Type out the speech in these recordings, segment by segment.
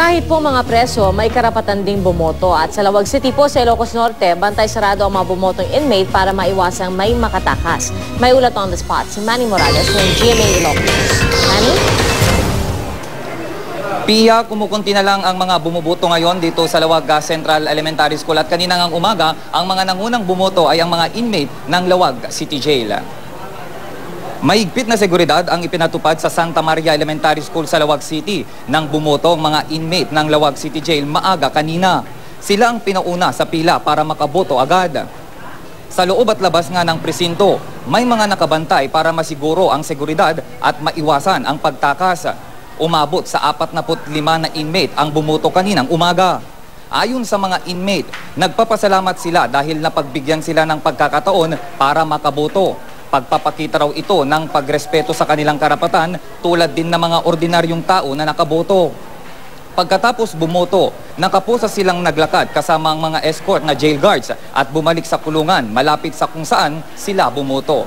Kahit po mga preso, may karapatan ding bumoto. At sa Lawag City po sa Ilocos Norte, bantay sarado ang mga bumotong inmate para maiwasang may makatakas. May ulat on the spot si Manny Morales ng GMA Ilocos. Manny? Pia, kumukunti na lang ang mga bumuboto ngayon dito sa Lawag Central Elementary School at kanina ngang umaga, ang mga nangunang bumoto ay ang mga inmate ng Lawag City Jail. Mahigpit na seguridad ang ipinatupad sa Santa Maria Elementary School sa Lawag City nang bumoto ang mga inmate ng Lawag City Jail maaga kanina. Sila ang pinauna sa pila para makaboto agad. Sa loob at labas nga ng presinto, may mga nakabantay para masiguro ang seguridad at maiwasan ang pagtakas. Umabot sa 45 na inmate ang bumoto kaninang umaga. Ayon sa mga inmate, nagpapasalamat sila dahil napagbigyan sila ng pagkakataon para makaboto. Pagpapakita raw ito ng pagrespeto sa kanilang karapatan tulad din ng mga ordinaryong tao na nakaboto. Pagkatapos bumoto, nakapusa silang naglakad kasama ang mga escort na jail guards at bumalik sa kulungan malapit sa kung saan sila bumoto.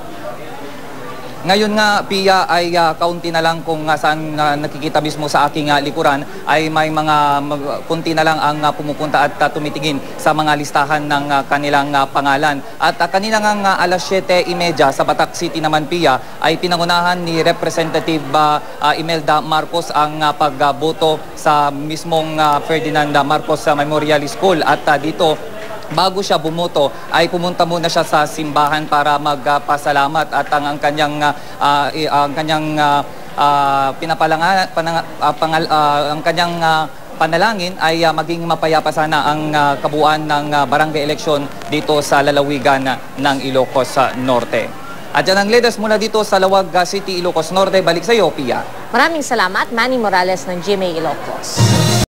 Ngayon nga, Pia, ay kaunti na lang kung saan nakikita mismo sa aking likuran ay may mga kunti na lang ang pumupunta at tumitingin sa mga listahan ng kanilang pangalan. At kanina nga alas 7:30 sa Batak City naman, Pia, ay pinangunahan ni Representative Imelda Marcos ang pagboto sa mismong Ferdinand Marcos Memorial School. At dito, bago siya bumoto ay pumunta muna siya sa simbahan para magpasalamat at ang kanyang panalangin ay maging mapayapa sana ang kabuuan ng barangay election dito sa lalawigan ng Ilocos Norte. At yan ang latest mula dito sa Lawag City, Ilocos Norte. Balik sa iyo, Pia. Maraming salamat, Manny Morales ng GMA Ilocos.